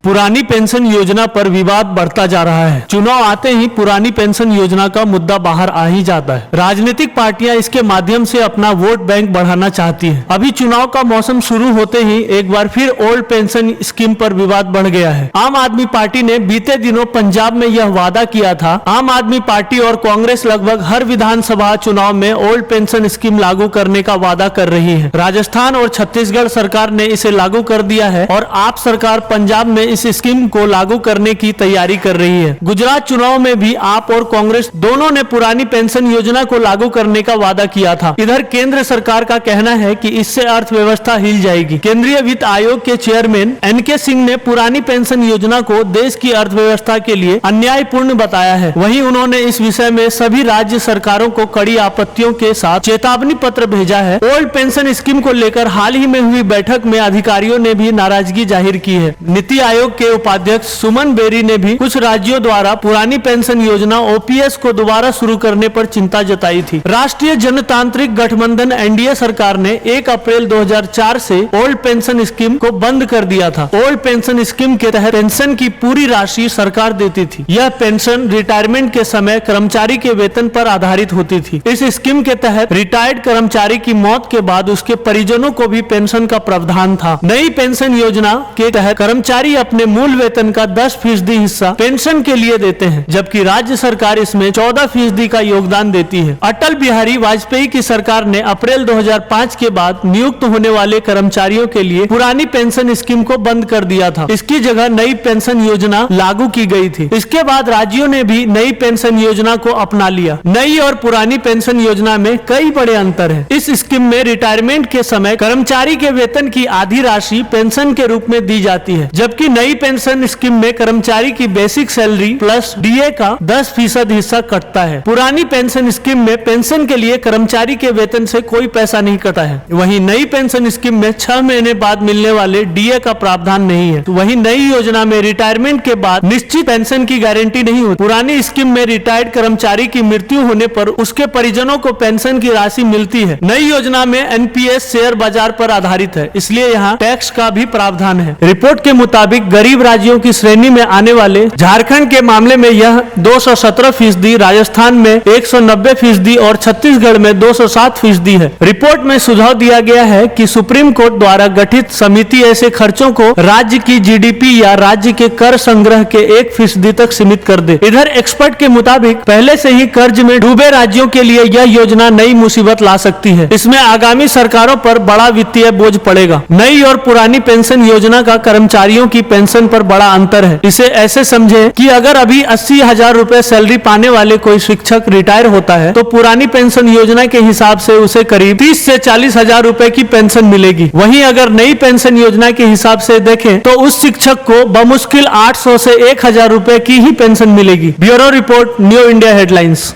पुरानी पेंशन योजना पर विवाद बढ़ता जा रहा है। चुनाव आते ही पुरानी पेंशन योजना का मुद्दा बाहर आ ही जाता है। राजनीतिक पार्टियां इसके माध्यम से अपना वोट बैंक बढ़ाना चाहती हैं। अभी चुनाव का मौसम शुरू होते ही एक बार फिर ओल्ड पेंशन स्कीम पर विवाद बढ़ गया है। आम आदमी पार्टी ने बीते दिनों पंजाब में यह वादा किया था। आम आदमी पार्टी और कांग्रेस लगभग हर विधानसभा चुनाव में ओल्ड पेंशन स्कीम लागू करने का वादा कर रही है। राजस्थान और छत्तीसगढ़ सरकार ने इसे लागू कर दिया है और आप सरकार पंजाब में इस स्कीम को लागू करने की तैयारी कर रही है। गुजरात चुनाव में भी आप और कांग्रेस दोनों ने पुरानी पेंशन योजना को लागू करने का वादा किया था। इधर केंद्र सरकार का कहना है कि इससे अर्थव्यवस्था हिल जाएगी। केंद्रीय वित्त आयोग के चेयरमैन एनके सिंह ने पुरानी पेंशन योजना को देश की अर्थव्यवस्था के लिए अन्यायपूर्ण बताया है। वहीं उन्होंने इस विषय में सभी राज्य सरकारों को कड़ी आपत्तियों के साथ चेतावनी पत्र भेजा है। ओल्ड पेंशन स्कीम को लेकर हाल ही में हुई बैठक में अधिकारियों ने भी नाराजगी जाहिर की है। नीति आयोग के उपाध्यक्ष सुमन बेरी ने भी कुछ राज्यों द्वारा पुरानी पेंशन योजना ओपीएस को दोबारा शुरू करने पर चिंता जताई थी। राष्ट्रीय जनतांत्रिक गठबंधन एनडीए सरकार ने 1 अप्रैल 2004 से ओल्ड पेंशन स्कीम को बंद कर दिया था। ओल्ड पेंशन स्कीम के तहत पेंशन की पूरी राशि सरकार देती थी। यह पेंशन रिटायरमेंट के समय कर्मचारी के वेतन पर आधारित होती थी। इस स्कीम के तहत रिटायर्ड कर्मचारी की मौत के बाद उसके परिजनों को भी पेंशन का प्रावधान था। नई पेंशन योजना के तहत कर्मचारी अपने मूल वेतन का 10% हिस्सा पेंशन के लिए देते हैं, जबकि राज्य सरकार इसमें 14% का योगदान देती है। अटल बिहारी वाजपेयी की सरकार ने अप्रैल 2005 के बाद नियुक्त होने वाले कर्मचारियों के लिए पुरानी पेंशन स्कीम को बंद कर दिया था। इसकी जगह नई पेंशन योजना लागू की गई थी। इसके बाद राज्यों ने भी नई पेंशन योजना को अपना लिया। नई और पुरानी पेंशन योजना में कई बड़े अंतर हैं। इस स्कीम में रिटायरमेंट के समय कर्मचारी के वेतन की आधी राशि पेंशन के रूप में दी जाती है, जबकि नई पेंशन स्कीम में कर्मचारी की बेसिक सैलरी प्लस डीए का 10% हिस्सा कटता है। पुरानी पेंशन स्कीम में पेंशन के लिए कर्मचारी के वेतन से कोई पैसा नहीं कटा है। वहीं नई पेंशन स्कीम में 6 महीने बाद मिलने वाले डीए का प्रावधान नहीं है। तो वहीं नई योजना में रिटायरमेंट के बाद निश्चित पेंशन की गारंटी नहीं होती। पुरानी स्कीम में रिटायर्ड कर्मचारी की मृत्यु होने पर उसके परिजनों को पेंशन की राशि मिलती है। नई योजना में एनपीएस शेयर बाजार पर आधारित है, इसलिए यहाँ टैक्स का भी प्रावधान है। रिपोर्ट के मुताबिक गरीब राज्यों की श्रेणी में आने वाले झारखंड के मामले में यह 217%, राजस्थान में 190% और छत्तीसगढ़ में 207% है। रिपोर्ट में सुझाव दिया गया है कि सुप्रीम कोर्ट द्वारा गठित समिति ऐसे खर्चों को राज्य की जीडीपी या राज्य के कर संग्रह के 1% तक सीमित कर दे। इधर एक्सपर्ट के मुताबिक पहले से ही कर्ज में डूबे राज्यों के लिए यह योजना नई मुसीबत ला सकती है। इसमें आगामी सरकारों पर बड़ा वित्तीय बोझ पड़ेगा। नई और पुरानी पेंशन योजना का कर्मचारियों की पेंशन पर बड़ा अंतर है। इसे ऐसे समझे कि अगर अभी 80,000 रुपए सैलरी पाने वाले कोई शिक्षक रिटायर होता है तो पुरानी पेंशन योजना के हिसाब से उसे करीब 30 से 40,000 रुपए की पेंशन मिलेगी। वहीं अगर नई पेंशन योजना के हिसाब से देखें तो उस शिक्षक को बमुश्किल 800 से 1,000 रुपए की ही पेंशन मिलेगी। Bureau report, new India headlines.